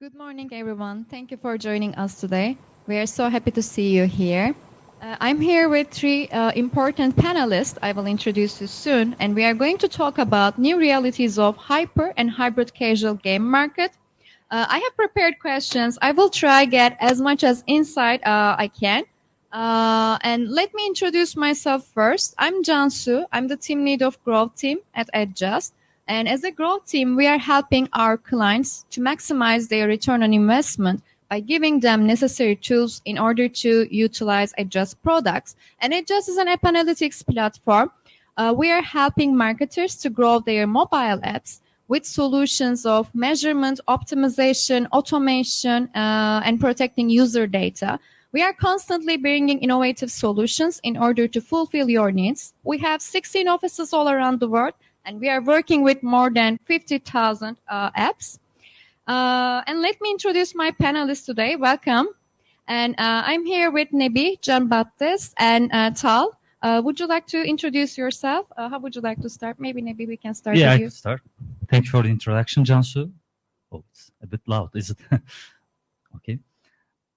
Good morning, everyone. Thank you for joining us today. We are so happy to see you here. I'm here with three important panelists I will introduce you soon, and we are going to talk about new realities of hyper and hybrid casual game market. I have prepared questions. I will try get as much as insight I can. And let me introduce myself first. I'm Cansu. I'm the team lead of growth team at Adjust. And as a growth team, we are helping our clients to maximize their return on investment by giving them necessary tools in order to utilize Adjust products. And Adjust is an app analytics platform. We are helping marketers to grow their mobile apps with solutions of measurement, optimization, automation, and protecting user data. We are constantly bringing innovative solutions in order to fulfill your needs. We have 16 offices all around the world, and we are working with more than 50,000 apps. And let me introduce my panelists today. Welcome. And I'm here with Nebih, Jean-Baptiste, and Tal. Would you like to introduce yourself? How would you like to start? Maybe Nebih, we can start with you. I can start. Thank you for the introduction, Cansu. Oh, it's a bit loud, is it? Okay.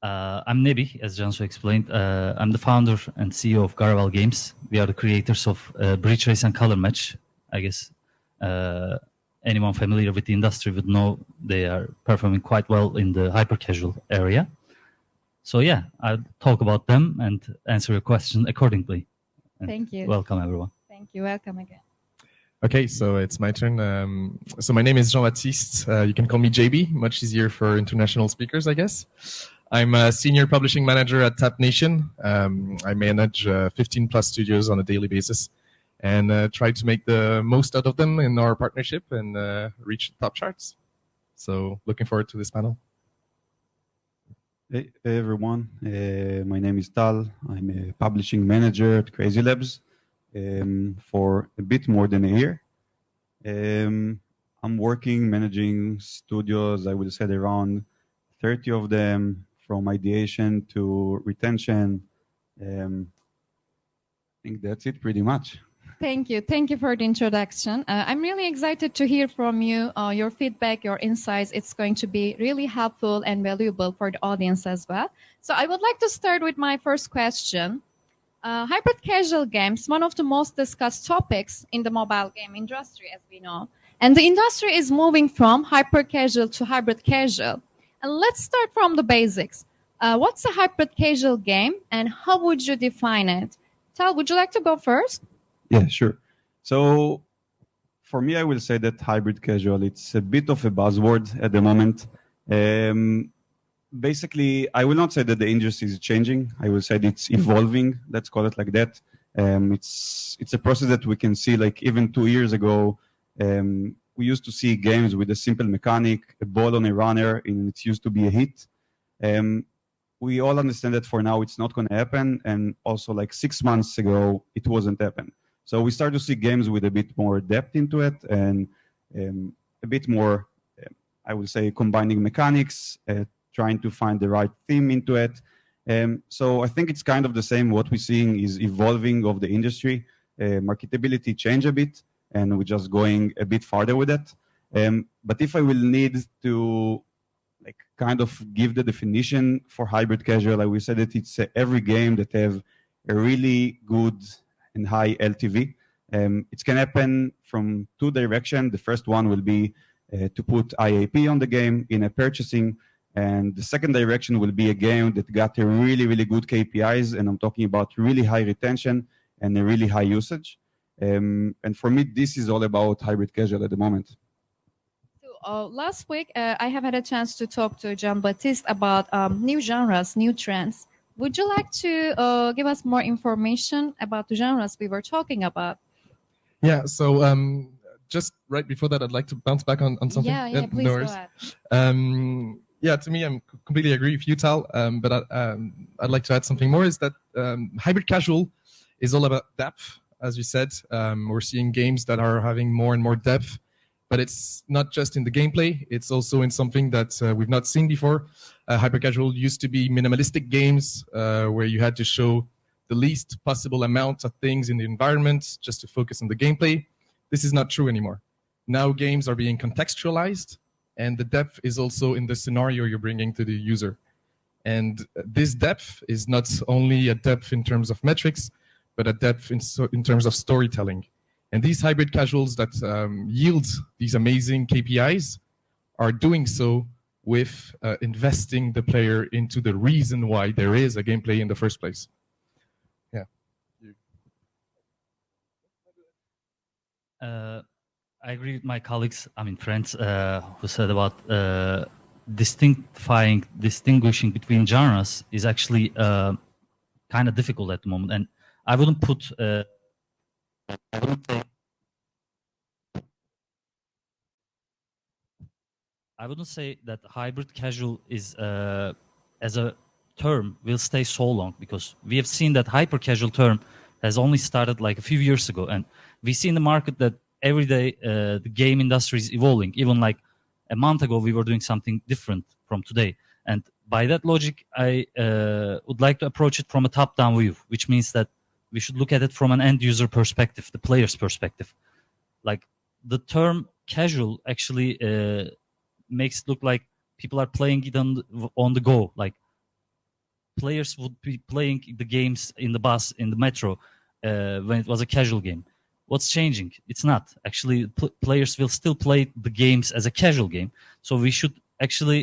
I'm Nebih, as Cansu explained. I'm the founder and CEO of Garawell Games. We are the creators of Bridge Race and Color Match. I guess anyone familiar with the industry would know they are performing quite well in the hyper-casual area. So yeah, I'll talk about them and answer your question accordingly. And thank you. Welcome, everyone. Thank you. Welcome again. Okay, so it's my turn. So my name is Jean-Baptiste. You can call me JB, much easier for international speakers, I guess. I'm a senior publishing manager at TapNation. I manage 15 plus studios on a daily basis and try to make the most out of them in our partnership and reach the top charts. So looking forward to this panel. Hey everyone, my name is Tal. I'm a publishing manager at CrazyLabs for a bit more than a year. I'm working, managing studios, I would say around 30 of them, from ideation to retention. I think that's it pretty much. Thank you. Thank you for the introduction. I'm really excited to hear from you, your feedback, your insights. It's going to be really helpful and valuable for the audience as well. So I would like to start with my first question. Hybrid casual games, one of the most discussed topics in the mobile game industry, as we know. And the industry is moving from hyper casual to hybrid casual. And let's start from the basics. What's a hybrid casual game and how would you define it? Tal, would you like to go first? Yeah, sure. So for me, I will say that hybrid casual, it's a bit of a buzzword at the moment. Basically, I will not say that the industry is changing. I will say that it's evolving. Let's call it like that. It's a process that we can see, like even 2 years ago, we used to see games with a simple mechanic, a ball on a runner, and it used to be a hit. We all understand that for now it's not going to happen. And also like 6 months ago, it wasn't happen. So we start to see games with a bit more depth into it and a bit more, I would say, combining mechanics, trying to find the right theme into it. So I think it's kind of the same. What we're seeing is evolving of the industry. Marketability change a bit, and we're just going a bit farther with it. But if I will need to like kind of give the definition for hybrid casual, I will say that it's every game that have a really good and high LTV. It can happen from two directions. The first one will be to put IAP on the game in a purchasing. And the second direction will be a game that got a really, really good KPIs. And I'm talking about really high retention and a really high usage. And for me, this is all about hybrid casual at the moment. So last week, I have had a chance to talk to Jean-Baptiste about new genres, new trends. Would you like to give us more information about the genres we were talking about? Yeah, so just right before that, I'd like to bounce back on something. Yeah, please go ahead. Yeah, to me, I completely agree with you, Tal. But I'd like to add something more, is that hybrid casual is all about depth, as you said. We're seeing games that are having more and more depth, but it's not just in the gameplay. It's also in something that we've not seen before. Hybrid casual used to be minimalistic games where you had to show the least possible amount of things in the environment just to focus on the gameplay. This is not true anymore. Now games are being contextualized, and the depth is also in the scenario you're bringing to the user. And this depth is not only a depth in terms of metrics, but a depth in terms of storytelling. And these hybrid casuals that yield these amazing KPIs are doing so with investing the player into the reason why there is a gameplay in the first place. Yeah. I agree with my colleagues, friends, who said about distinguishing between genres is actually kind of difficult at the moment. And I wouldn't put, I wouldn't say that hybrid casual is, as a term, will stay so long, because we have seen that hyper casual term has only started like a few years ago. And we see in the market that every day the game industry is evolving. Even like a month ago, we were doing something different from today. And by that logic, I would like to approach it from a top-down view, which means that we should look at it from an end-user perspective, the player's perspective. Like the term casual actually makes it look like people are playing it on the go. Like players would be playing the games in the bus, in the metro, when it was a casual game. What's changing? It's not. Actually, players will still play the games as a casual game. So we should actually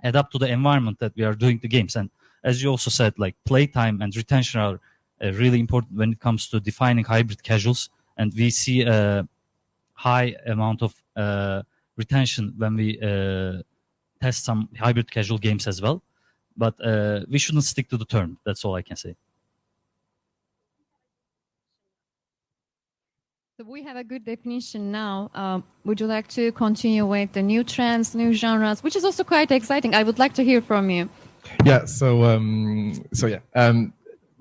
adapt to the environment that we are doing the games. And as you also said, like playtime and retention are really important when it comes to defining hybrid casuals. And we see a high amount of retention when we test some hybrid casual games as well. But we shouldn't stick to the term. That's all I can say. So we have a good definition now. Would you like to continue with the new trends, new genres, which is also quite exciting? I would like to hear from you. Yeah.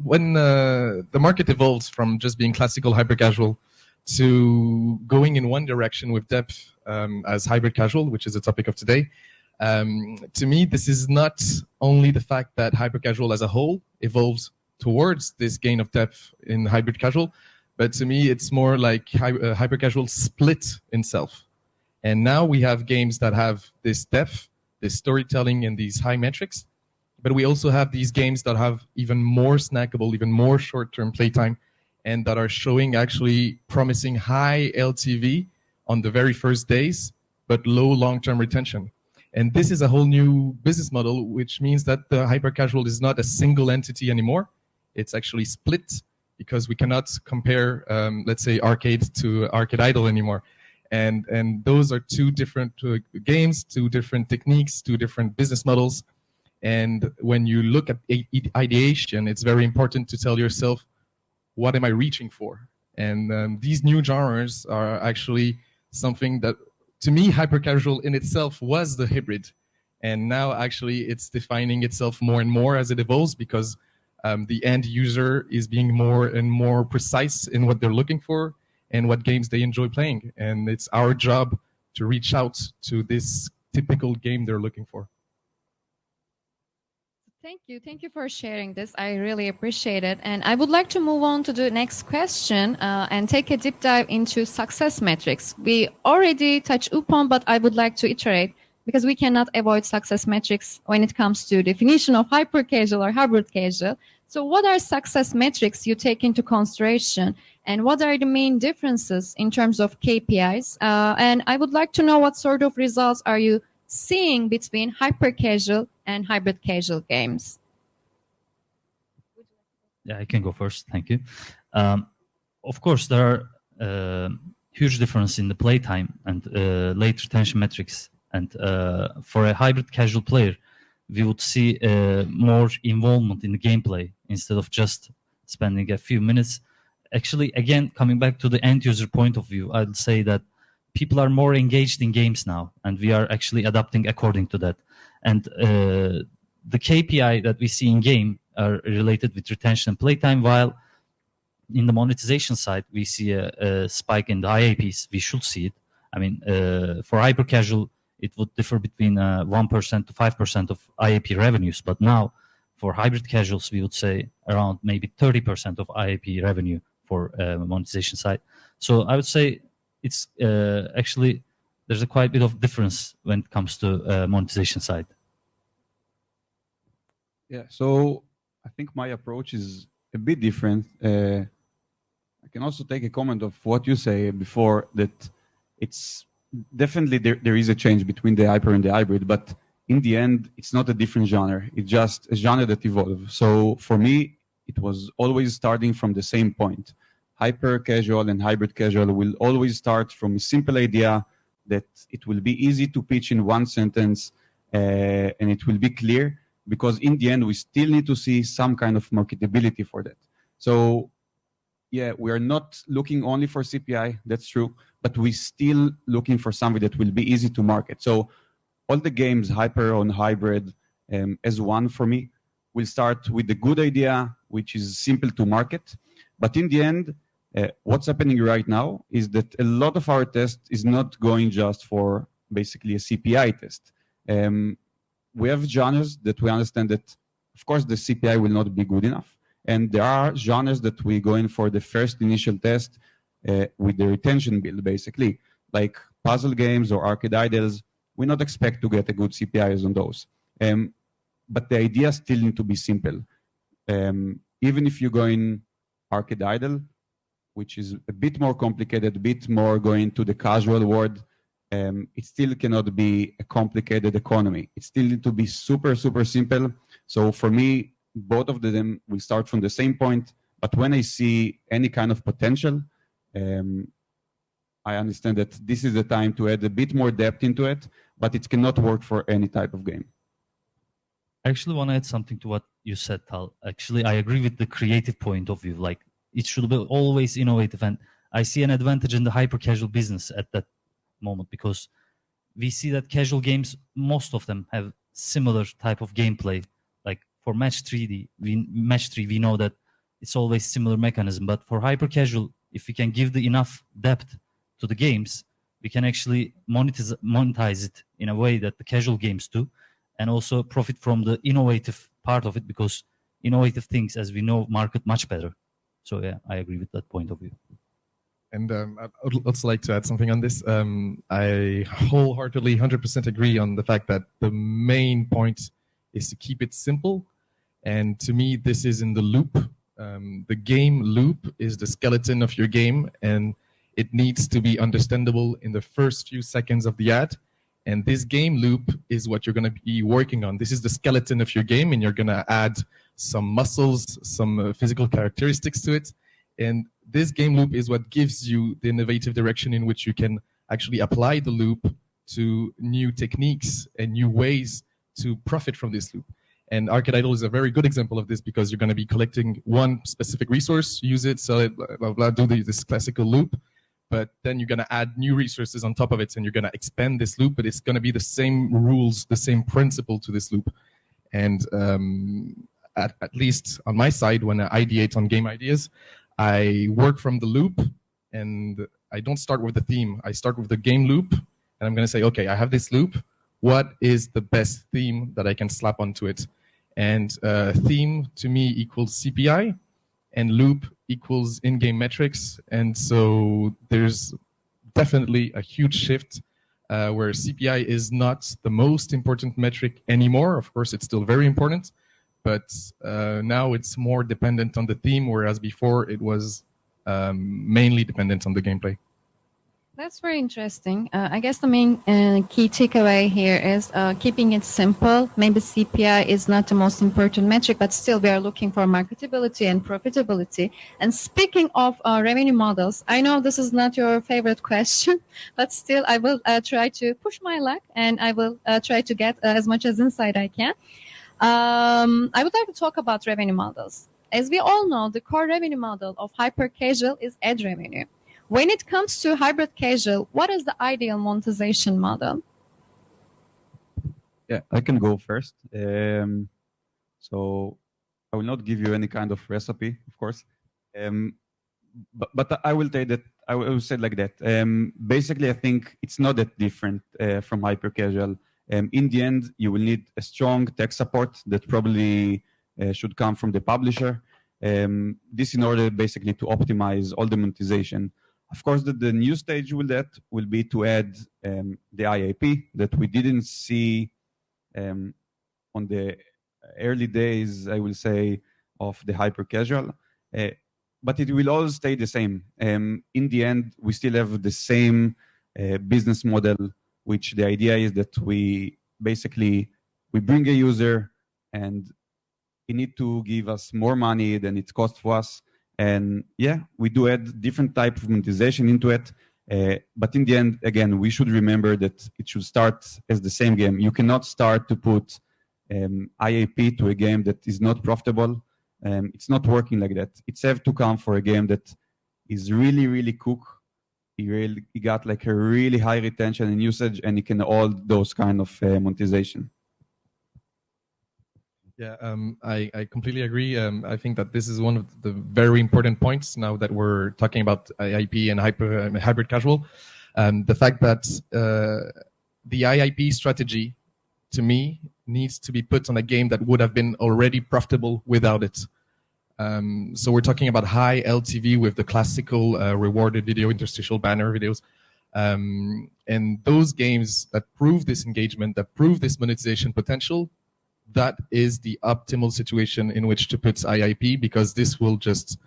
When the market evolves from just being classical hyper casual to going in one direction with depth as hybrid casual, which is the topic of today, to me, this is not only the fact that hyper casual as a whole evolves towards this gain of depth in hybrid casual, but to me, it's more like hyper casual split itself. And now we have games that have this depth, this storytelling, and these high metrics. But we also have these games that have even more snackable, even more short-term playtime, and that are showing actually promising high LTV on the very first days, but low long-term retention. And this is a whole new business model, which means that the hyper casual is not a single entity anymore. It's actually split, because we cannot compare, let's say, arcade to Arcade Idol anymore. And those are two different games, two different techniques, two different business models. And when you look at ideation, it's very important to tell yourself, what am I reaching for? And these new genres are actually something that, to me, hyper-casual in itself was the hybrid. And now actually it's defining itself more and more as it evolves, because the end user is being more and more precise in what they're looking for and what games they enjoy playing. And it's our job to reach out to this typical game they're looking for. Thank you. Thank you for sharing this. I really appreciate it. And I would like to move on to the next question and take a deep dive into success metrics. We already touched upon, but I would like to iterate, because we cannot avoid success metrics when it comes to definition of hyper casual or hybrid casual. So what are success metrics you take into consideration, and what are the main differences in terms of KPIs? And I would like to know what sort of results are you seeing between hyper casual and hybrid casual games? Yeah, I can go first. Thank you. Of course, there are huge difference in the playtime and late retention metrics. And for a hybrid casual player, we would see more involvement in the gameplay instead of just spending a few minutes. Actually, again, coming back to the end user point of view, I'd say that people are more engaged in games now, and we are actually adapting according to that. And the KPI that we see in game are related with retention and playtime, while in the monetization side, we see a spike in the IAPs. We should see it. I mean, for hyper casual, it would differ between 1% to 5% of IAP revenues. But now, for hybrid casuals, we would say around maybe 30% of IAP revenue for monetization side. So I would say it's actually there's a quite bit of difference when it comes to monetization side. Yeah, so I think my approach is a bit different. I can also take a comment of what you say before, that it's definitely there is a change between the hyper and the hybrid, but in the end, it's not a different genre. It's just a genre that evolves. So for me, it was always starting from the same point. Hyper casual and hybrid casual will always start from a simple idea that it will be easy to pitch in one sentence, and it will be clear, because in the end, we still need to see some kind of marketability for that. So yeah, we are not looking only for CPI, that's true, but we're still looking for something that will be easy to market. So all the games, hyper and hybrid, as one for me, will start with the good idea, which is simple to market. But in the end, what's happening right now is that a lot of our test is not going just for basically a CPI test. We have genres that we understand that, of course, the CPI will not be good enough. And there are genres that we go in for the first initial test with the retention build, basically, like puzzle games or arcade idols. We not expect to get a good CPIs on those. But the idea still need to be simple. Even if you go in arcade idol, which is a bit more complicated, a bit more going to the casual world, it still cannot be a complicated economy. It still need to be super, super simple. So for me, both of them will start from the same point. But when I see any kind of potential, I understand that this is the time to add a bit more depth into it, but it cannot work for any type of game. I actually want to add something to what you said, Tal. Actually, I agree with the creative point of view. Like, it should be always innovative. And I see an advantage in the hyper-casual business at that moment, because we see that casual games, most of them have similar type of gameplay. Like for match 3, we know that it's always similar mechanism. But for hyper-casual, if we can give the enough depth to the games, we can actually monetize it in a way that the casual games do, and also profit from the innovative part of it, because innovative things, as we know, market much better. So yeah, I agree with that point of view. And I would also like to add something on this. I wholeheartedly 100% agree on the fact that the main point is to keep it simple. And to me, this is in the loop. The game loop is the skeleton of your game, and it needs to be understandable in the first few seconds of the ad. And this game loop is what you're going to be working on. This is the skeleton of your game, and you're going to add some muscles, some physical characteristics to it. And this game loop is what gives you the innovative direction in which you can actually apply the loop to new techniques and new ways to profit from this loop. And Arcade Idol is a very good example of this, because you're going to be collecting one specific resource, use it, sell it, blah, blah, blah, do this classical loop. But then you're going to add new resources on top of it, and you're going to expand this loop, but it's going to be the same rules, the same principle to this loop. And at least on my side, when I ideate on game ideas, I work from the loop, and I don't start with the theme. I start with the game loop, and I'm going to say, okay, I have this loop. What is the best theme that I can slap onto it? And theme to me equals CPI, and loop equals in-game metrics. And so there's definitely a huge shift where CPI is not the most important metric anymore. Of course, it's still very important, but now it's more dependent on the theme, whereas before it was mainly dependent on the gameplay. That's very interesting. I guess the main key takeaway here is keeping it simple. Maybe CPI is not the most important metric, but still we are looking for marketability and profitability. And speaking of revenue models, I know this is not your favorite question, but still I will try to push my luck, and I will try to get as much as insight I can. I would like to talk about revenue models. As we all know, the core revenue model of hyper casual is ad revenue. When it comes to hybrid casual, what is the ideal monetization model? Yeah, I can go first. So I will not give you any kind of recipe, of course. But I will say that I will say like that. Basically, I think it's not that different from hyper casual. In the end, you will need a strong tech support that probably should come from the publisher. This in order basically to optimize all the monetization. Of course, the new stage with that will be to add the IAP that we didn't see on the early days, I will say, of the hyper casual. But it will all stay the same. In the end, we still have the same business model, which the idea is that we bring a user and he need to give us more money than it costs for us. And yeah, we do add different type of monetization into it. But in the end, again, we should remember that it should start as the same game. You cannot start to put IAP to a game that is not profitable. It's not working like that. It's have to come for a game that is really, really cook. He got like a really high retention and usage, and he can hold those kind of monetization. Yeah, I completely agree. I think that this is one of the very important points now that we're talking about IIP and hybrid casual. The fact that the IIP strategy, to me, needs to be put on a game that would have been already profitable without it. So we're talking about high LTV with the classical rewarded video, interstitial banner videos. And those games that prove this engagement, that prove this monetization potential, that is the optimal situation in which to put IIP, because this will just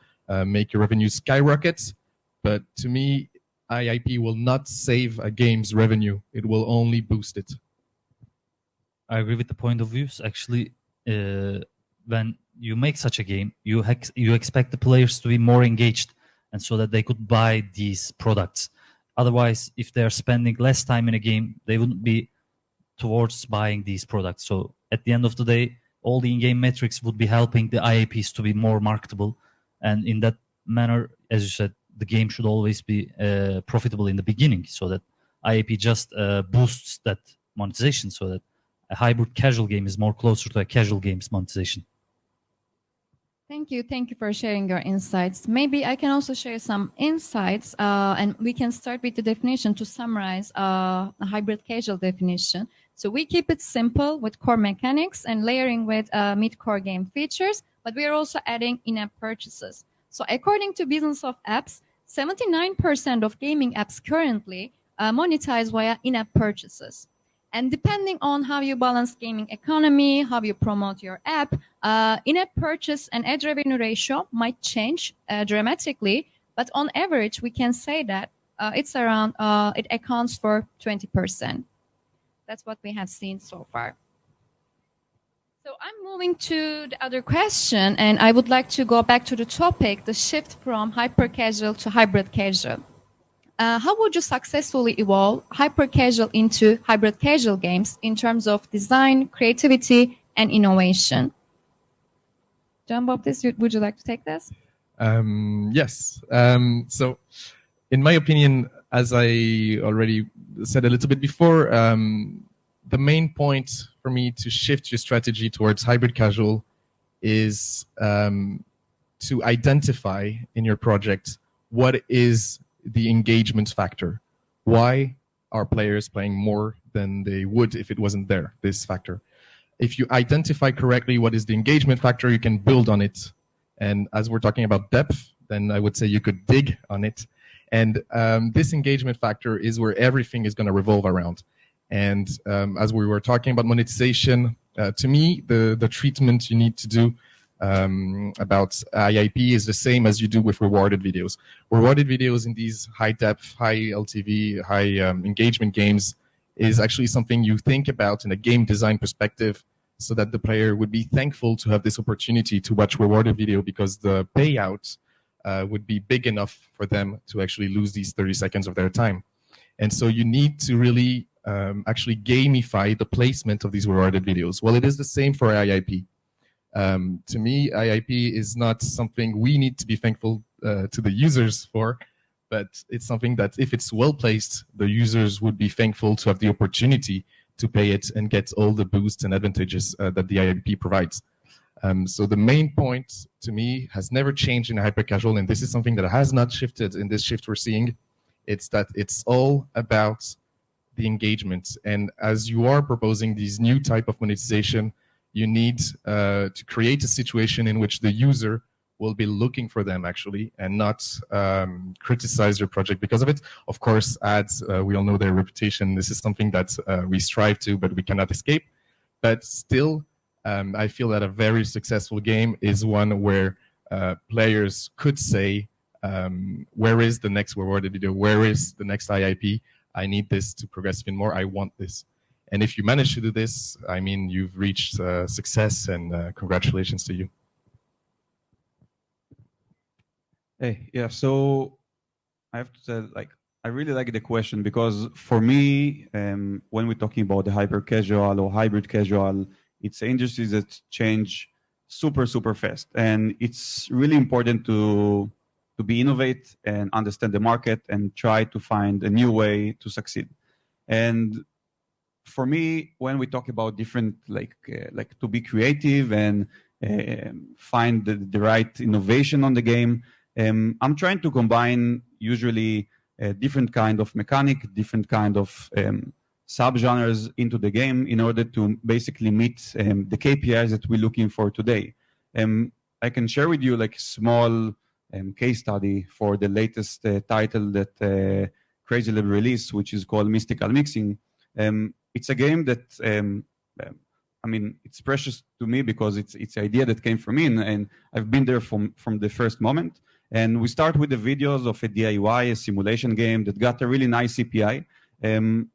make your revenue skyrocket. But to me, IIP will not save a game's revenue. It will only boost it. I agree with the point of views. Actually, when you make such a game, you expect the players to be more engaged, and so that they could buy these products. Otherwise, if they're spending less time in a game, they wouldn't be towards buying these products. So at the end of the day, all the in-game metrics would be helping the IAPs to be more marketable. And in that manner, as you said, the game should always be profitable in the beginning, so that IAP just boosts that monetization, so that a hybrid casual game is more closer to a casual game's monetization. Thank you for sharing your insights. Maybe I can also share some insights, and we can start with the definition to summarize a hybrid casual definition. So we keep it simple with core mechanics and layering with mid-core game features, but we are also adding in-app purchases. So according to Business of Apps, 79% of gaming apps currently monetize via in-app purchases. And depending on how you balance gaming economy, how you promote your app, in-app purchase and ad revenue ratio might change dramatically. But on average, we can say that it's around, it accounts for 20%. That's what we have seen so far. So I'm moving to the other question, and I would like to go back to the topic, the shift from hyper-casual to hybrid casual. How would you successfully evolve hyper-casual into hybrid casual games in terms of design, creativity, and innovation? Jean-Baptiste, would you like to take this? Yes. So in my opinion, as I already said a little bit before, the main point for me to shift your strategy towards hybrid casual is to identify in your project what is the engagement factor. Why are players playing more than they would if it wasn't there, this factor? If you identify correctly what is the engagement factor, you can build on it. And as we're talking about depth, then I would say you could dig on it. And this engagement factor is where everything is going to revolve around. And as we were talking about monetization, to me, the treatment you need to do about IIP is the same as you do with rewarded videos. Rewarded videos in these high depth, high LTV, high engagement games is actually something you think about in a game design perspective, so that the player would be thankful to have this opportunity to watch rewarded video, because the payout would be big enough for them to actually lose these 30 seconds of their time. And so you need to really actually gamify the placement of these rewarded videos. Well, it is the same for IIP. To me, IIP is not something we need to be thankful to the users for, but it's something that if it's well placed, the users would be thankful to have the opportunity to pay it and get all the boosts and advantages that the IIP provides. So the main point to me has never changed in hyper casual, and this is something that has not shifted in this shift we're seeing. It's that it's all about the engagement. And as you are proposing these new type of monetization, you need to create a situation in which the user will be looking for them actually and not criticize your project because of it. Of course, ads, we all know their reputation. This is something that we strive to, but we cannot escape. But still, I feel that a very successful game is one where players could say, where is the next rewarded video? Where is the next IIP? I need this to progress even more. I want this. And if you manage to do this, I mean, you've reached success, and congratulations to you. Hey, yeah, so I have to say, like, I really like the question because for me, when we're talking about the hyper casual or hybrid casual, it's industries that change super, super fast. And it's really important to be innovate and understand the market and try to find a new way to succeed. And for me, when we talk about different, like to be creative and find the right innovation on the game, I'm trying to combine usually a different kind of mechanic, different kind of subgenres into the game in order to basically meet the KPIs that we're looking for today. I can share with you like a small case study for the latest title that CrazyLabs released, which is called Mystical Mixing. It's a game that I mean, it's precious to me because it's an idea that came from me, and I've been there from the first moment. And we start with the videos of a DIY, a simulation game that got a really nice CPI.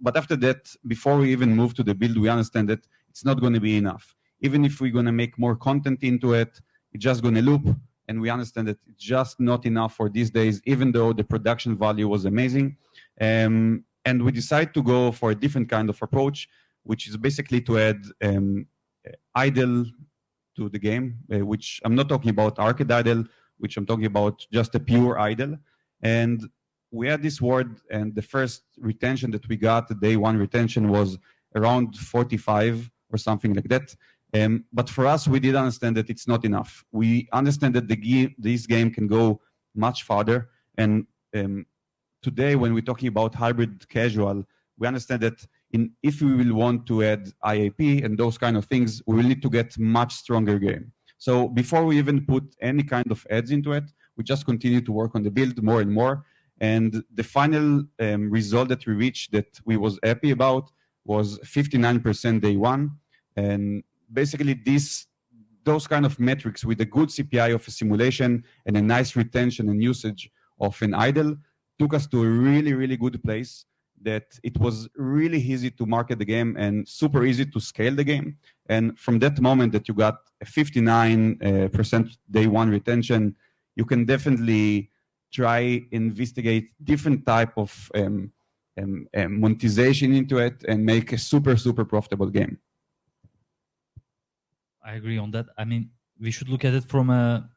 But after that, before we even move to the build, we understand that it's not going to be enough. Even if we're going to make more content into it, it's just going to loop. And we understand that it's just not enough for these days, even though the production value was amazing. And we decide to go for a different kind of approach, which is basically to add idle to the game, which I'm not talking about arcade idle, which I'm talking about just a pure idle. And we had this word, and the first retention that we got, the day one retention, was around 45 or something like that. But for us, we did understand that it's not enough. We understand that this game can go much farther. And today, when we're talking about hybrid casual, we understand that if we will want to add IAP and those kind of things, we will need to get much stronger game. So before we even put any kind of ads into it, we just continue to work on the build more and more. And the final result that we reached that we was happy about was 59% day one. And basically those kind of metrics with a good CPI of a simulation and a nice retention and usage of an idle took us to a really, really good place that it was really easy to market the game and super easy to scale the game. And from that moment that you got a 59% day one retention, you can definitely try investigate different type of monetization into it and make a super, super profitable game. I agree on that. I mean, we should look at it from a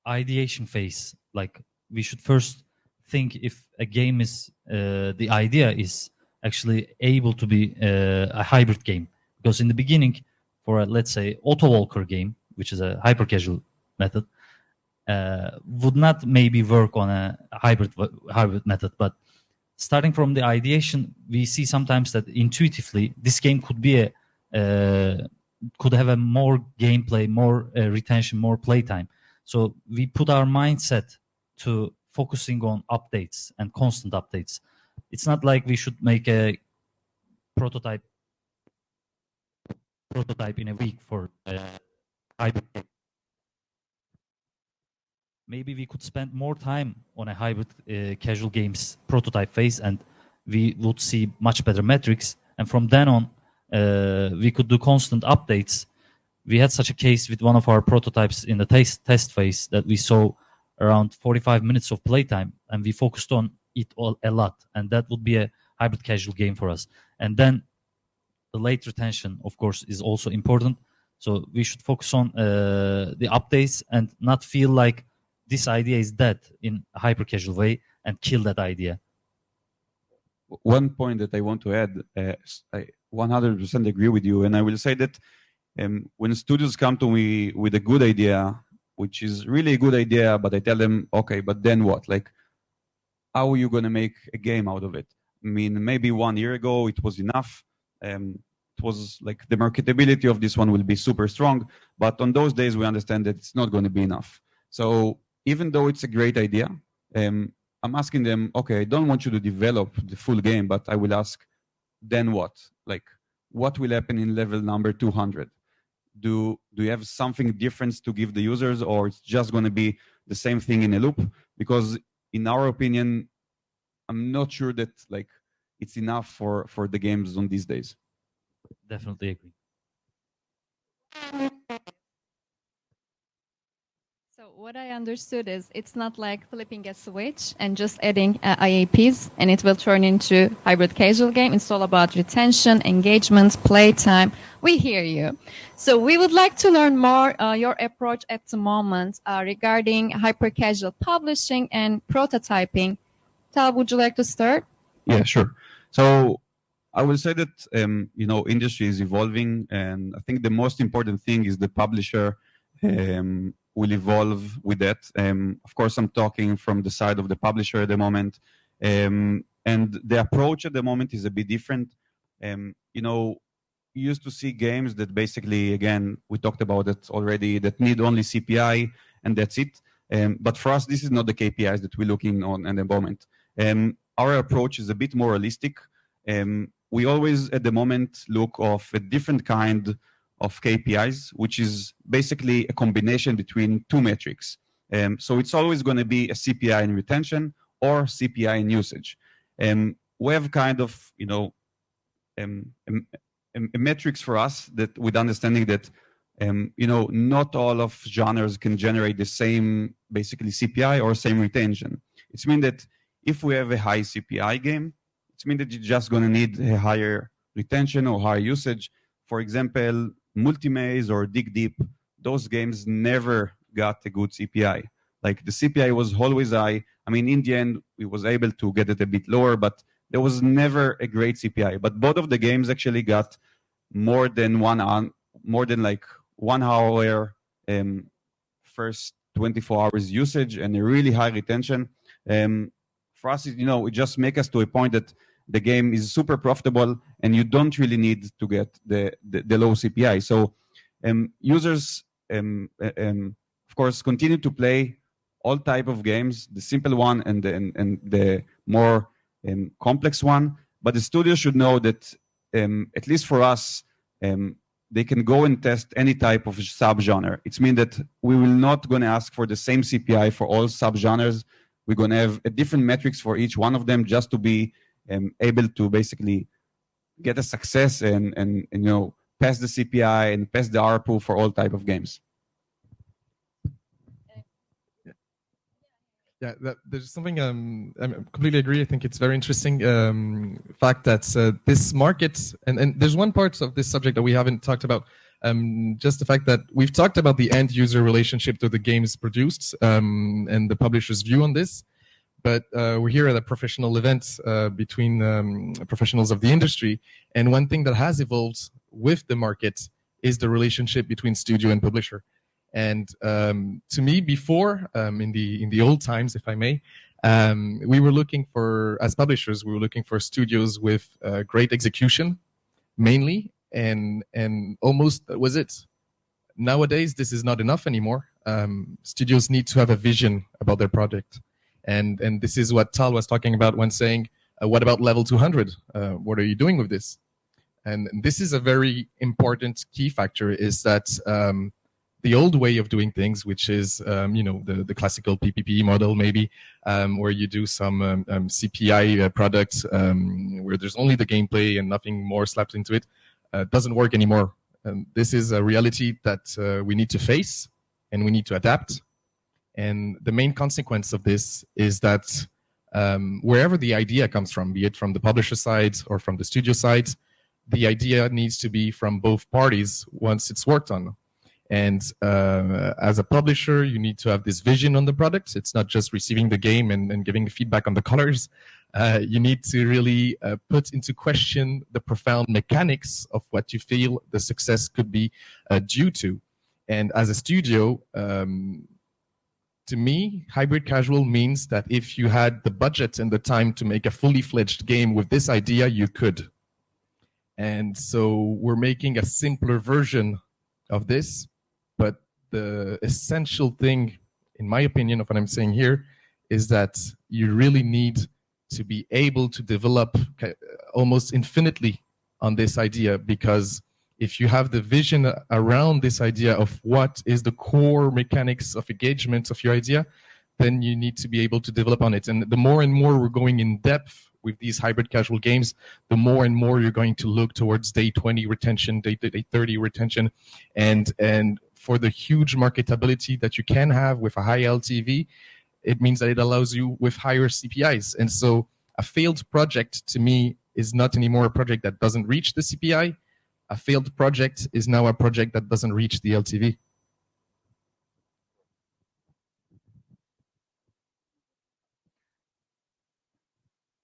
ideation phase. Like, we should first think if a game is the idea is actually able to be a hybrid game, because in the beginning, for a, let's say, auto walker game, which is a hyper casual method, would not maybe work on a hybrid method. But starting from the ideation, we see sometimes that intuitively this game could be could have a more gameplay, more retention, more playtime. So we put our mindset to focusing on updates and constant updates. It's not like we should make a prototype in a week for hybrid game. Maybe we could spend more time on a hybrid casual games prototype phase, and we would see much better metrics. And from then on, we could do constant updates. We had such a case with one of our prototypes in the test phase that we saw around 45 minutes of playtime, and we focused on it a lot. And that would be a hybrid casual game for us. And then the late retention, of course, is also important. So we should focus on the updates and not feel like this idea is dead in a hyper casual way and kill that idea. One point that I want to add, I 100% agree with you. And I will say that when studios come to me with a good idea, which is really a good idea, but I tell them, okay, but then what? Like, how are you going to make a game out of it? I mean, maybe 1 year ago it was enough. It was like the marketability of this one will be super strong. But on those days, we understand that it's not going to be enough. So even though it's a great idea, I'm asking them, okay, I don't want you to develop the full game, but I will ask, then what? Like, what will happen in level number 200? Do you have something different to give the users, or it's just going to be the same thing in a loop? Because in our opinion, I'm not sure that like it's enough for the games on these days. Definitely agree. So what I understood is it's not like flipping a switch and just adding IAPs and it will turn into hybrid casual game. It's all about retention, engagement, playtime. We hear you. So we would like to learn more your approach at the moment regarding hyper casual publishing and prototyping. Tal, would you like to start? Yeah, sure. So I will say that industry is evolving, and I think the most important thing is the publisher will evolve with that. Of course, I'm talking from the side of the publisher at the moment, and the approach at the moment is a bit different. You used to see games that basically, again, we talked about it already, that need only CPI and that's it. But for us, this is not the KPIs that we're looking on at the moment. Our approach is a bit more realistic. We always, at the moment, look of a different kind of KPIs, which is basically a combination between two metrics. So it's always going to be a CPI in retention or CPI in usage. We have kind of, metrics for us that with understanding that, not all of genres can generate the same basically CPI or same retention. It's mean that if we have a high CPI game, it's mean that you're just going to need a higher retention or higher usage. For example, Multi-Maze or Dig Deep, those games never got a good CPI. Like the CPI was always high. I mean, in the end, we was able to get it a bit lower, but there was never a great CPI. But both of the games actually got more than like 1 hour first 24 hours usage and a really high retention. For us, it just makes us to a point that the game is super profitable and you don't really need to get the low CPI. So users, of course, continue to play all type of games, the simple one and the more complex one. But the studio should know that, at least for us, they can go and test any type of subgenre. It means that we will not going to ask for the same CPI for all subgenres. We're going to have a different metrics for each one of them just to be able to basically get a success and pass the CPI and pass the ARPU for all type of games. Yeah, there's something I completely agree. I think it's very interesting fact that this market, and there's one part of this subject that we haven't talked about, just the fact that we've talked about the end user relationship to the games produced and the publisher's view on this, but we're here at a professional event between professionals of the industry, and one thing that has evolved with the market is the relationship between studio and publisher. And to me, before in the old times, if I may, we were looking for, as publishers, we were looking for studios with great execution, mainly, and almost that was it. Nowadays, this is not enough anymore. Studios need to have a vision about their project, and this is what Tal was talking about when saying, "What about level 200? What are you doing with this?" And this is a very important key factor. Is that the old way of doing things, which is the classical PPP model, maybe, where you do some CPI products where there's only the gameplay and nothing more slapped into it, doesn't work anymore. This is a reality that we need to face and we need to adapt. And the main consequence of this is that wherever the idea comes from, be it from the publisher side or from the studio side, the idea needs to be from both parties once it's worked on. And as a publisher, you need to have this vision on the product. It's not just receiving the game and giving feedback on the colors. You need to really put into question the profound mechanics of what you feel the success could be due to. And as a studio, to me, hybrid casual means that if you had the budget and the time to make a fully fledged game with this idea, you could. And so we're making a simpler version of this. But the essential thing in my opinion, of what I'm saying here, is that you really need to be able to develop almost infinitely on this idea, because if you have the vision around this idea of what is the core mechanics of engagement of your idea, then you need to be able to develop on it. And the more and more we're going in depth with these hybrid casual games, the more and more you're going to look towards day 20 retention, day 30 retention, and for the huge marketability that you can have with a high LTV, it means that it allows you with higher CPIs. And so a failed project to me is not anymore a project that doesn't reach the CPI. A failed project is now a project that doesn't reach the LTV.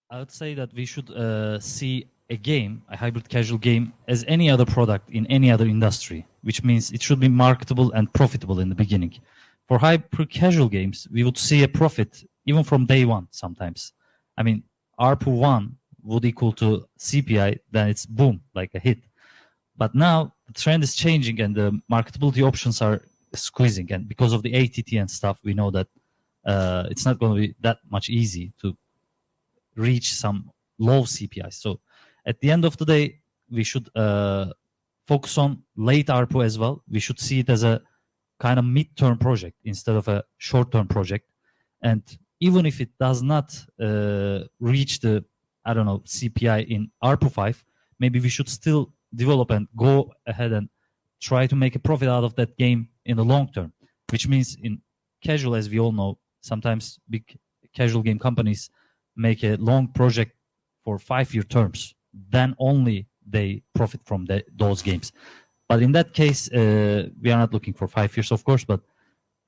I would say that we should see a game, a hybrid casual game, as any other product in any other industry, which means it should be marketable and profitable in the beginning. For hybrid casual games, we would see a profit even from day one sometimes. I mean, ARPU 1 would equal to CPI, then it's boom, like a hit. But now the trend is changing and the marketability options are squeezing. And because of the ATT and stuff, we know that it's not going to be that much easy to reach some low CPI. So at the end of the day, we should focus on late ARPU as well. We should see it as a kind of mid-term project instead of a short-term project. And even if it does not reach the, I don't know, CPI in ARPU 5, maybe we should still develop and go ahead and try to make a profit out of that game in the long term, which means in casual, as we all know, sometimes big casual game companies make a long project for 5-year terms, then only they profit from those games. But in that case, we are not looking for 5 years, of course, but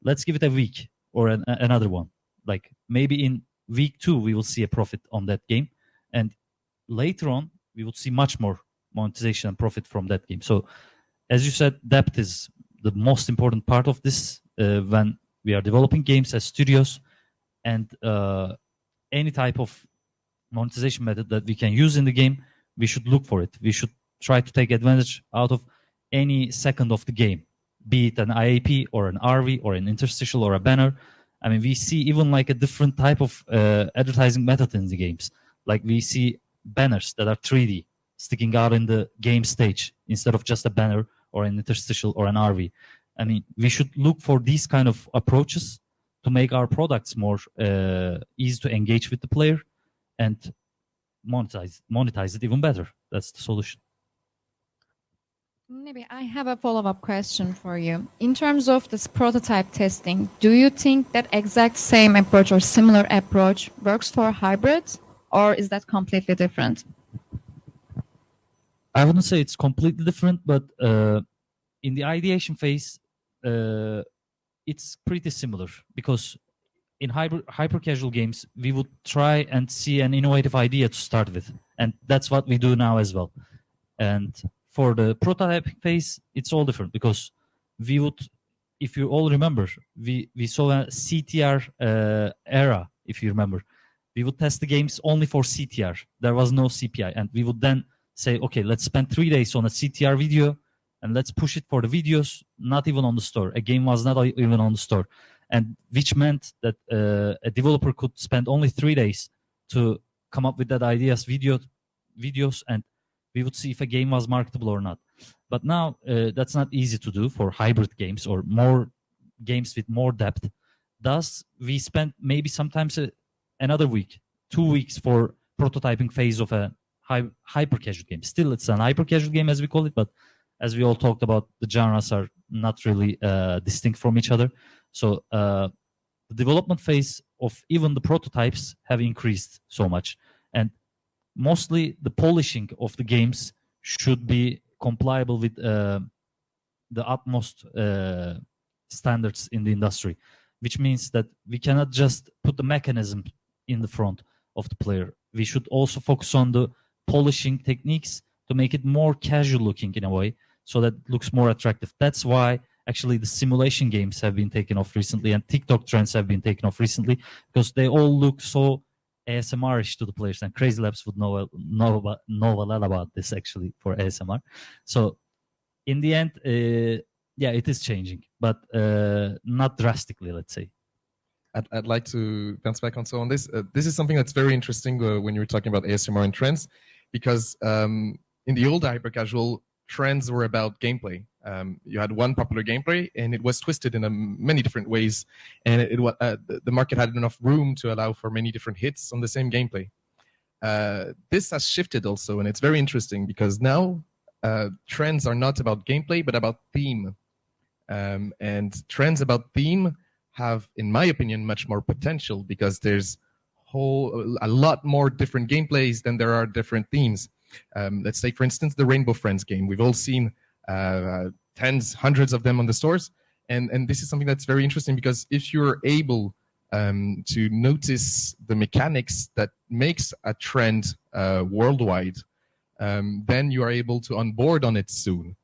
let's give it a week or another one. Like maybe in week 2, we will see a profit on that game. And later on, we will see much more monetization and profit from that game. So as you said, depth is the most important part of this when we are developing games as studios, and any type of monetization method that we can use in the game, we should look for it. We should try to take advantage out of any second of the game, be it an IAP or an RV or an interstitial or a banner. I mean, we see even like a different type of advertising method in the games. Like we see banners that are 3D sticking out in the game stage instead of just a banner or an interstitial or an RV. I mean, we should look for these kind of approaches to make our products more easy to engage with the player and monetize it even better. That's the solution. Maybe I have a follow-up question for you. In terms of this prototype testing, do you think that exact same approach or similar approach works for hybrids, or is that completely different? I wouldn't say it's completely different, but in the ideation phase, it's pretty similar, because in hyper casual games, we would try and see an innovative idea to start with. And that's what we do now as well. And for the prototyping phase, it's all different, because we would, if you all remember, we saw a CTR era, if you remember. We would test the games only for CTR. There was no CPI. And we would then say, okay, let's spend 3 days on a CTR video and let's push it for the videos, not even on the store. A game was not even on the store. And which meant that a developer could spend only 3 days to come up with that videos, and we would see if a game was marketable or not. But now that's not easy to do for hybrid games or more games with more depth. Thus, we spend maybe sometimes another week, 2 weeks for prototyping phase of a hyper casual game. Still, it's an hyper casual game as we call it, but as we all talked about, the genres are not really distinct from each other. So the development phase of even the prototypes have increased so much. And mostly the polishing of the games should be compliable with the utmost standards in the industry, which means that we cannot just put the mechanism in the front of the player. We should also focus on the polishing techniques to make it more casual looking in a way, so that it looks more attractive. That's why actually the simulation games have been taken off recently, and TikTok trends have been taken off recently, because they all look so ASMR-ish to the players, and CrazyLabs would know a lot about this actually for ASMR. So in the end, yeah, it is changing, but not drastically, let's say. I'd like to bounce back on this. This is something that's very interesting when you're talking about ASMR and trends, because in the old hyper-casual, trends were about gameplay. You had one popular gameplay, and it was twisted in many different ways, and the market had enough room to allow for many different hits on the same gameplay. This has shifted also, and it's very interesting because now trends are not about gameplay, but about theme. And trends about theme have, in my opinion, much more potential because there's a lot more different gameplays than there are different themes. Let's take, for instance, the Rainbow Friends game. We've all seen tens, hundreds of them on the stores. And this is something that's very interesting because if you're able to notice the mechanics that makes a trend worldwide, then you are able to onboard on it soon.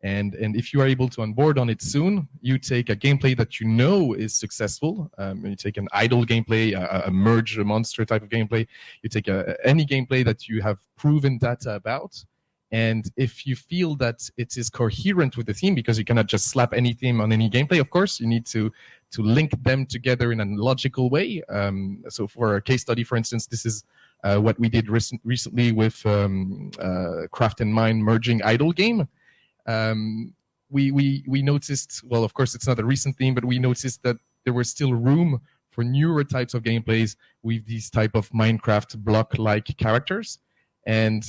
And if you are able to onboard on it soon, you take a gameplay that you know is successful. You take an idle gameplay, a merge, a monster type of gameplay. You take any gameplay that you have proven data about. And if you feel that it is coherent with the theme, because you cannot just slap any theme on any gameplay, of course, you need to link them together in a logical way. So for a case study, for instance, this is what we did recently with Craft and Mine merging idle game. We noticed, well, of course, it's not a recent theme, but we noticed that there was still room for newer types of gameplays with these type of Minecraft block-like characters. And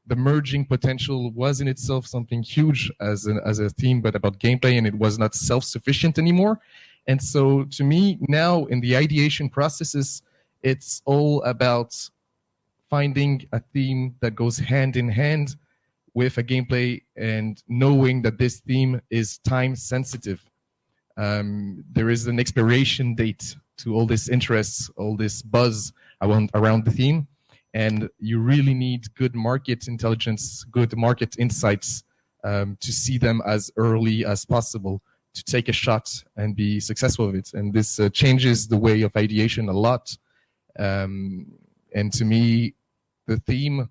the merging potential was in itself something huge as a theme, but about gameplay, and it was not self-sufficient anymore. And so to me, now in the ideation processes, it's all about finding a theme that goes hand in hand with a gameplay and knowing that this theme is time sensitive. There is an expiration date to all this interest, all this buzz around the theme. And you really need good market intelligence, good market insights to see them as early as possible, to take a shot and be successful with it. And this changes the way of ideation a lot. And to me, the theme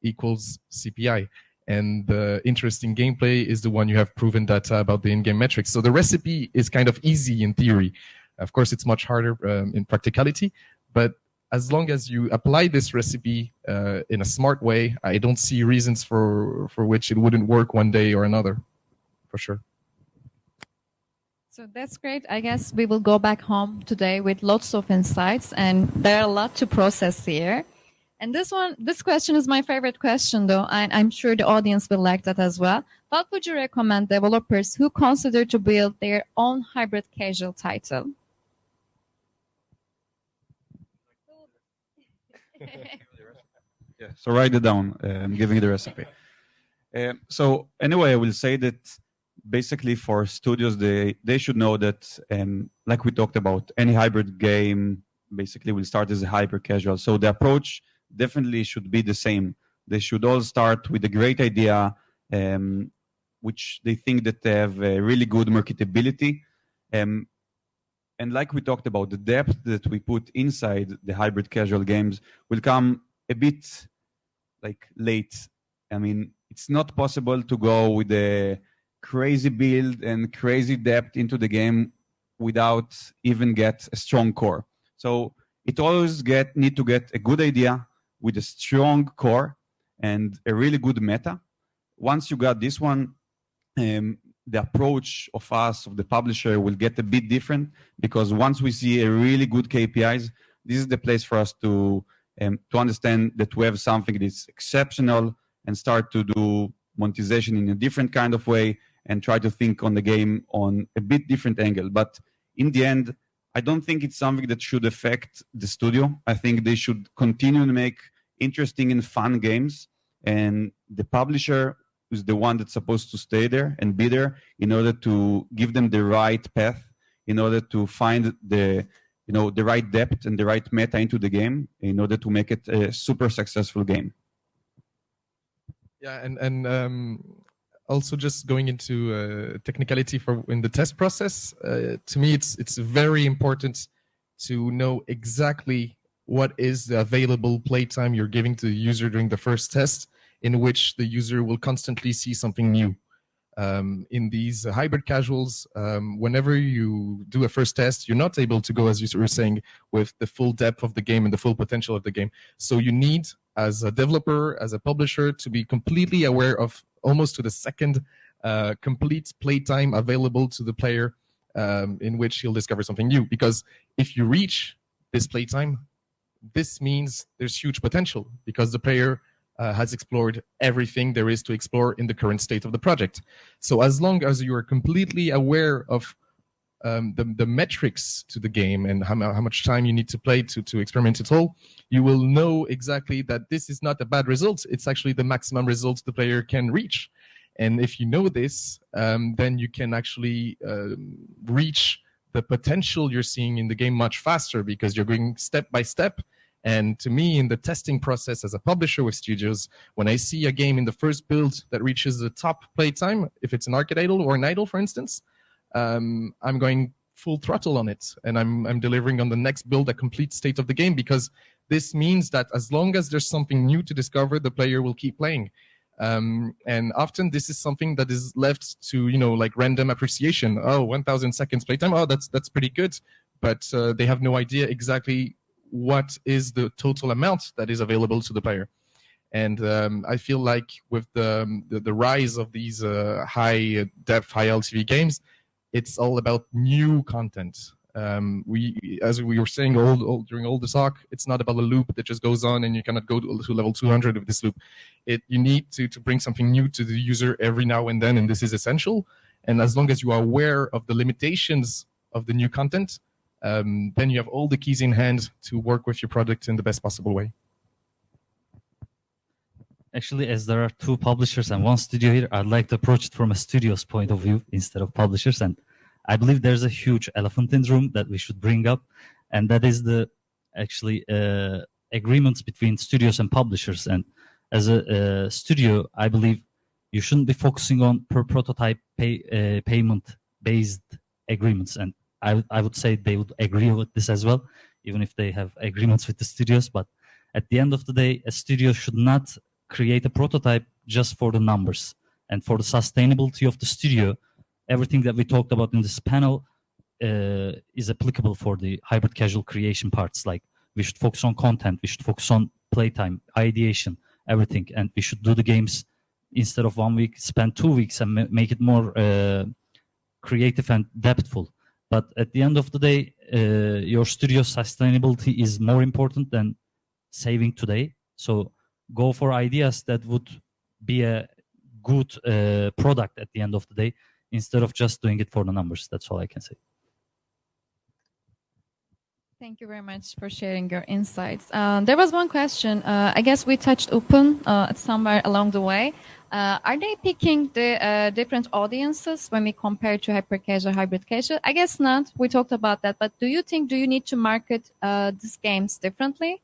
equals CPI. And the interesting gameplay is the one you have proven data about the in-game metrics. So the recipe is kind of easy in theory. Of course, it's much harder in practicality. But as long as you apply this recipe in a smart way, I don't see reasons for which it wouldn't work one day or another, for sure. So that's great. I guess we will go back home today with lots of insights, and there are a lot to process here. And this question is my favorite question, though, and I'm sure the audience will like that as well. What would you recommend developers who consider to build their own hybrid casual title? Yeah, so write it down. I'm giving you the recipe. So anyway, I will say that basically for studios, they should know that, like we talked about, any hybrid game basically will start as a hyper casual. So the approach definitely should be the same. They should all start with a great idea, which they think that they have a really good marketability. And like we talked about, the depth that we put inside the hybrid casual games will come a bit like late. I mean, it's not possible to go with a crazy build and crazy depth into the game without even get a strong core. So it always need to get a good idea with a strong core and a really good meta. Once you got this one, the approach of us, of the publisher, will get a bit different, because once we see a really good KPIs, this is the place for us to understand that we have something that's exceptional and start to do monetization in a different kind of way and try to think on the game on a bit different angle. But in the end, I don't think it's something that should affect the studio. I think they should continue to make interesting and fun games, and the publisher is the one that's supposed to stay there and be there in order to give them the right path, in order to find the right depth and the right meta into the game, in order to make it a super successful game. Yeah, and also just going into technicality in the test process, to me it's very important to know exactly what is the available playtime you're giving to the user during the first test, in which the user will constantly see something new. In these hybrid casuals, whenever you do a first test, you're not able to go, as you were saying, with the full depth of the game and the full potential of the game. So you need, as a developer, as a publisher, to be completely aware of almost to the second complete playtime available to the player, in which he'll discover something new. Because if you reach this playtime, this means there's huge potential, because the player has explored everything there is to explore in the current state of the project. So as long as you are completely aware of the metrics to the game and how much time you need to play to experiment at all, you will know exactly that this is not a bad result. It's actually the maximum result the player can reach. And if you know this, then you can actually reach the potential you're seeing in the game much faster, because you're going step by step. And to me, in the testing process as a publisher with studios, when I see a game in the first build that reaches the top playtime, if it's an arcade idle or an idle, for instance, I'm going full throttle on it, and I'm delivering on the next build a complete state of the game, because this means that as long as there's something new to discover, the player will keep playing. And often this is something that is left to, like random appreciation. Oh, 1,000 seconds playtime. Oh, that's pretty good. But they have no idea exactly what is the total amount that is available to the player. And I feel like with the rise of these high depth, high LTV games, it's all about new content. As we were saying during all the talk, it's not about a loop that just goes on and you cannot go to level 200 of this loop. You need to bring something new to the user every now and then, and this is essential. And as long as you are aware of the limitations of the new content, then you have all the keys in hand to work with your product in the best possible way. Actually, as there are two publishers and one studio here, I'd like to approach it from a studio's point of view instead of publishers. And I believe there's a huge elephant in the room that we should bring up, and that is the agreements between studios and publishers. And as a studio, I believe you shouldn't be focusing on per prototype payment-based agreements. And I would say they would agree with this as well, even if they have agreements with the studios. But at the end of the day, a studio should not create a prototype just for the numbers. And for the sustainability of the studio, everything that we talked about in this panel is applicable for the hybrid casual creation parts. Like, we should focus on content, we should focus on playtime, ideation, everything. And we should do the games instead of 1 week, spend 2 weeks and make it more creative and depthful. But at the end of the day, your studio sustainability is more important than saving today. So go for ideas that would be a good product at the end of the day, instead of just doing it for the numbers. That's all I can say. Thank you very much for sharing your insights. There was one question. I guess we touched upon somewhere along the way. Are they picking the different audiences when we compare to hyper casual, hybrid casual? I guess not. We talked about that. But do you need to market these games differently?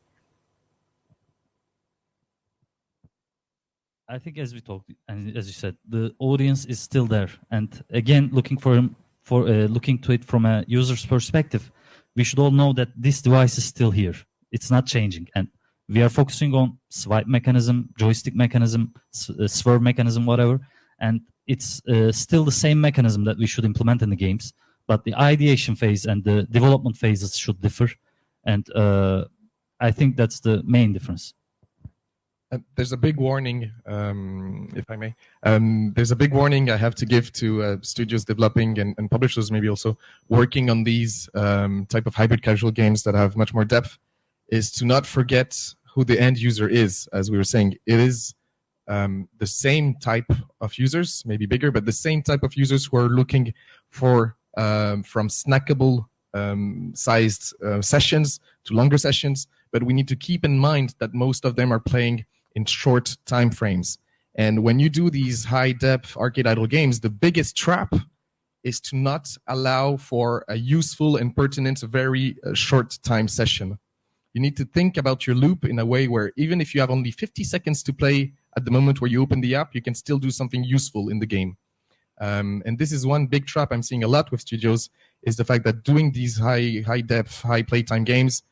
I think, as we talked and as you said, the audience is still there. And again, looking to it from a user's perspective, we should all know that this device is still here. It's not changing. And we are focusing on swipe mechanism, joystick mechanism, swerve mechanism, whatever. And it's still the same mechanism that we should implement in the games. But the ideation phase and the development phases should differ. And I think that's the main difference. There's a big warning, if I may. There's a big warning I have to give to studios developing and publishers maybe also working on these type of hybrid casual games that have much more depth, is to not forget who the end user is. As we were saying, it is the same type of users, maybe bigger, but the same type of users who are looking for from snackable sized sessions to longer sessions. But we need to keep in mind that most of them are playing in short time frames. And when you do these high-depth arcade idle games, the biggest trap is to not allow for a useful and pertinent, very short time session. You need to think about your loop in a way where even if you have only 50 seconds to play at the moment where you open the app, you can still do something useful in the game. And this is one big trap I'm seeing a lot with studios, is the fact that doing these high-depth, high playtime games,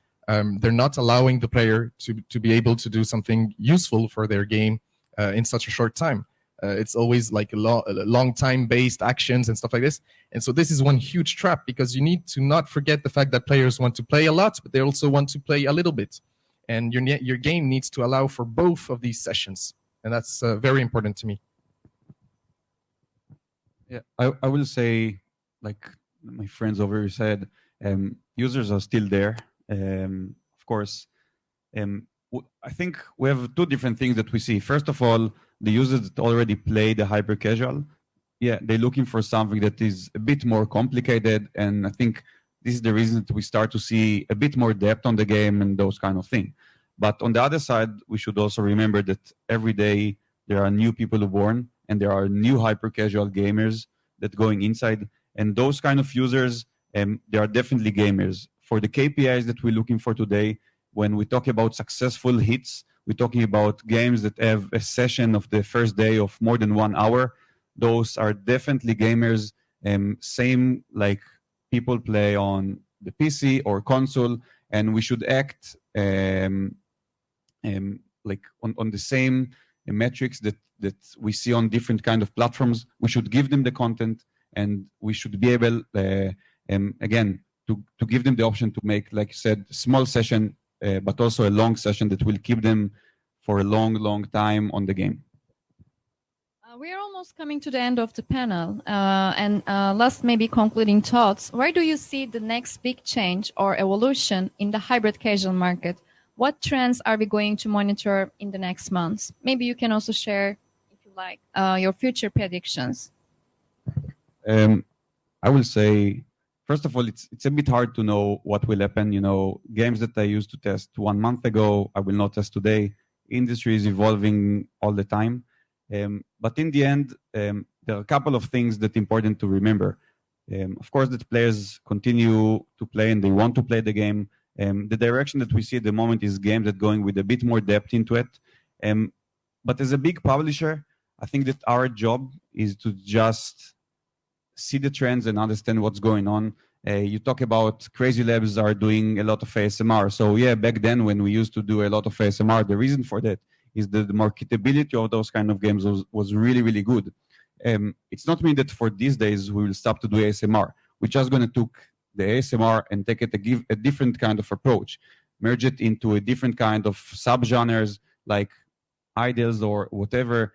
they're not allowing the player to be able to do something useful for their game in such a short time. It's always like long time based actions and stuff like this. And so this is one huge trap, because you need to not forget the fact that players want to play a lot, but they also want to play a little bit. And your game needs to allow for both of these sessions. And that's very important to me. Yeah, I will say, like my friends over here said, users are still there. Of course, I think we have two different things that we see. First of all, the users that already play the hyper casual, yeah, they're looking for something that is a bit more complicated. And I think this is the reason that we start to see a bit more depth on the game and those kind of things. But on the other side, we should also remember that every day there are new people born, and there are new hyper casual gamers that going inside. And those kind of users, they are definitely gamers. For the KPIs that we're looking for today, when we talk about successful hits, we're talking about games that have a session of the first day of more than 1 hour. Those are definitely gamers, same like people play on the PC or console, and we should act like on the same metrics that we see on different kind of platforms. We should give them the content, and we should be able, again, to give them the option to make, like you said, small session, but also a long session that will keep them for a long, long time on the game. We are almost coming to the end of the panel. And last, maybe concluding thoughts. Where do you see the next big change or evolution in the hybrid casual market? What trends are we going to monitor in the next months? Maybe you can also share, if you like, your future predictions. I will say, first of all, it's a bit hard to know what will happen. You know, games that I used to test 1 month ago, I will not test today. Industry is evolving all the time. But in the end, there are a couple of things that are important to remember. Of course, that players continue to play and they want to play the game. The direction that we see at the moment is games that going with a bit more depth into it. But as a big publisher, I think that our job is to just see the trends and understand what's going on. You talk about CrazyLabs are doing a lot of ASMR. So yeah, back then when we used to do a lot of ASMR, the reason for that is that the marketability of those kind of games was really, really good. It's not mean that for these days we will stop to do ASMR. We're just going to take the ASMR and take it a different kind of approach, merge it into a different kind of subgenres like idols or whatever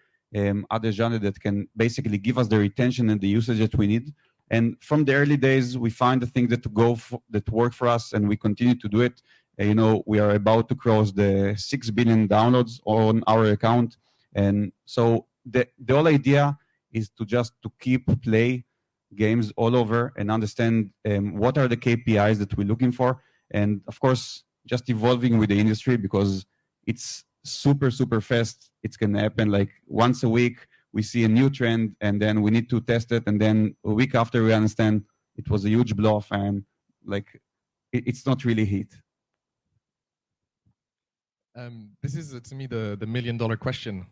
other genre that can basically give us the retention and the usage that we need. And from the early days, we find the things that work for us, and we continue to do it. You know, we are about to cross the 6 billion downloads on our account. And so the whole idea is to keep play games all over and understand what are the KPIs that we're looking for. And of course, just evolving with the industry, because it's super, super fast. It's going to happen like once a week. We see a new trend, and then we need to test it. And then a week after, we understand it was a huge bluff, and like it's not really hit. This is, to me, the $1 million question.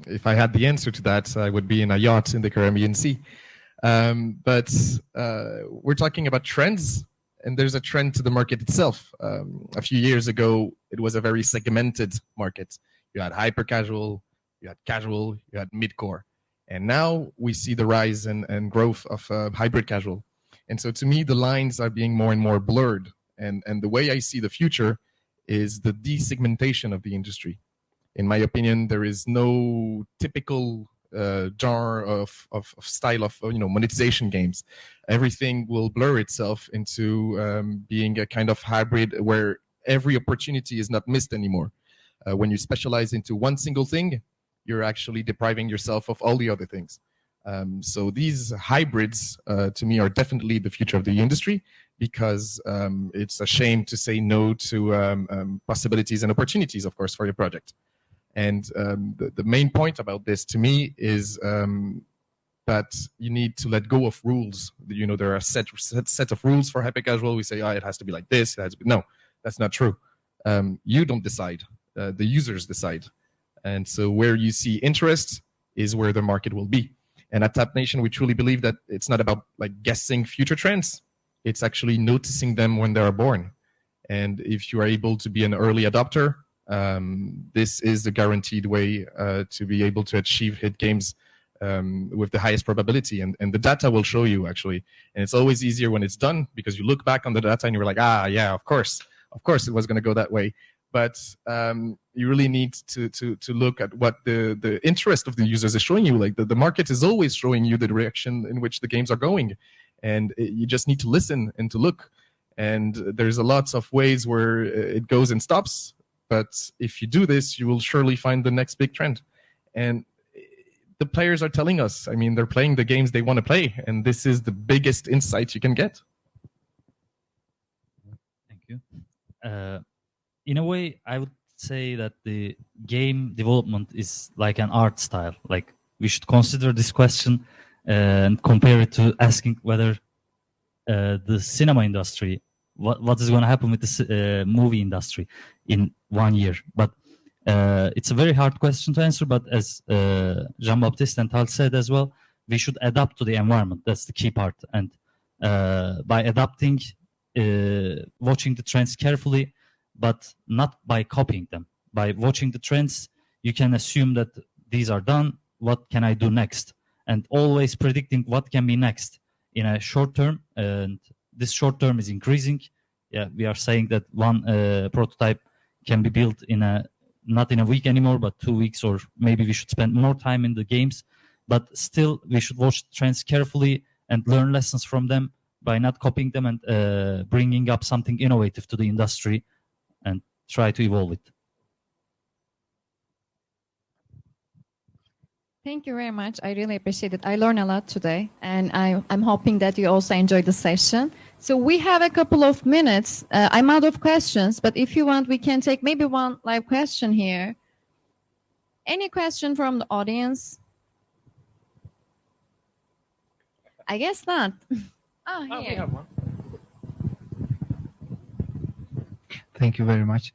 If I had the answer to that, I would be in a yacht in the Caribbean Sea. But we're talking about trends, and there's a trend to the market itself. A few years ago, it was a very segmented market. You had hyper casual, you had casual, you had mid-core. And now we see the rise and growth of hybrid casual. And so to me, the lines are being more and more blurred. And the way I see the future is the desegmentation of the industry. In my opinion, there is no typical genre of style of monetization games. Everything will blur itself into being a kind of hybrid where every opportunity is not missed anymore. When you specialize into one single thing, you're actually depriving yourself of all the other things. So these hybrids, to me, are definitely the future of the industry, because it's a shame to say no to possibilities and opportunities, of course, for your project. And the main point about this, to me, is that you need to let go of rules. You know, there are a set of rules for hyper casual. We say, it has to be like this. It has to be. No, that's not true. You don't decide. The users decide. And so where you see interest is where the market will be. And at TapNation, we truly believe that it's not about like guessing future trends. It's actually noticing them when they are born. And if you are able to be an early adopter, this is the guaranteed way to be able to achieve hit games with the highest probability. And the data will show you, actually. And it's always easier when it's done, because you look back on the data and you're like, yeah, of course it was going to go that way. But you really need to look at what the interest of the users is showing you. Like the market is always showing you the direction in which the games are going. And you just need to listen and to look. And there's a lots of ways where it goes and stops. But if you do this, you will surely find the next big trend. And the players are telling us, I mean, they're playing the games they want to play. And this is the biggest insight you can get. Thank you. In a way, I would say that the game development is like an art style. Like, we should consider this question and compare it to asking whether the cinema industry, what is going to happen with the movie industry in 1 year. But it's a very hard question to answer. But as Jean-Baptiste and Tal said as well, we should adapt to the environment. That's the key part. And by adapting, watching the trends carefully, but not by copying them. By watching the trends, you can assume that these are done. What can I do next? And always predicting what can be next in a short term. And this short term is increasing. Yeah, we are saying that one prototype can be built not in a week anymore, but 2 weeks, or maybe we should spend more time in the games. But still, we should watch trends carefully and learn lessons from them by not copying them and bringing up something innovative to the industry and try to evolve it. Thank you very much. I really appreciate it. I learned a lot today, and I'm hoping that you also enjoyed the session. So we have a couple of minutes. I'm out of questions, but if you want, we can take maybe one live question here. Any question from the audience? I guess not. Here. We have one. Thank you very much.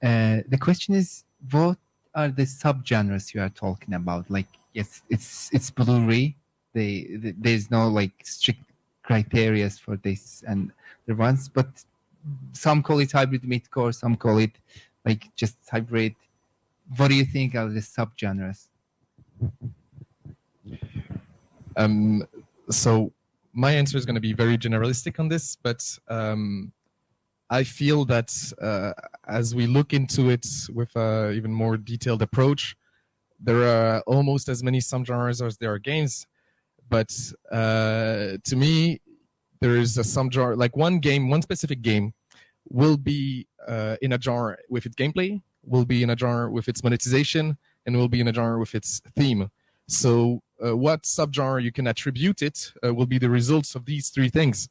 The question is, what are the subgenres you are talking about? Like, yes, it's Blu-ray. There's no like strict criteria for this and the ones, but some call it hybrid midcore, some call it like just hybrid. What do you think are the subgenres? So my answer is going to be very generalistic on this, but I feel that as we look into it with an even more detailed approach, there are almost as many subgenres as there are games. But to me, there is a subgenre, like one specific game will be in a genre with its gameplay, will be in a genre with its monetization, and will be in a genre with its theme. So what subgenre you can attribute it will be the results of these three things.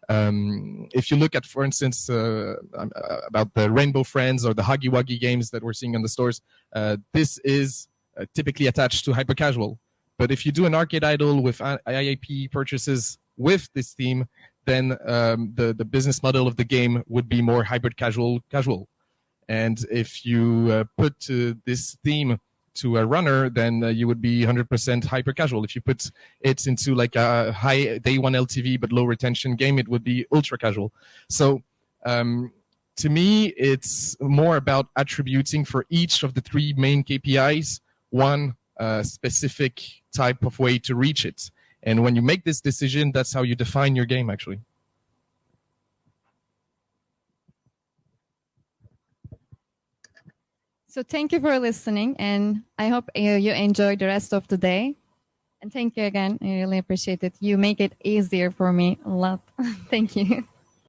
If you look at, for instance, about the Rainbow Friends or the Huggy Wuggy games that we're seeing in the stores, this is typically attached to hyper-casual. But if you do an arcade idol with IAP purchases with this theme, then the business model of the game would be more hybrid casual. And if you put this theme to a runner, then you would be 100% hyper casual. If you put it into like a high day one LTV but low retention game, it would be ultra casual. So to me, it's more about attributing for each of the three main KPIs one specific type of way to reach it. And when you make this decision, that's how you define your game, actually. So thank you for listening, and I hope you enjoy the rest of the day. And thank you again. I really appreciate it. You make it easier for me a lot. Thank you.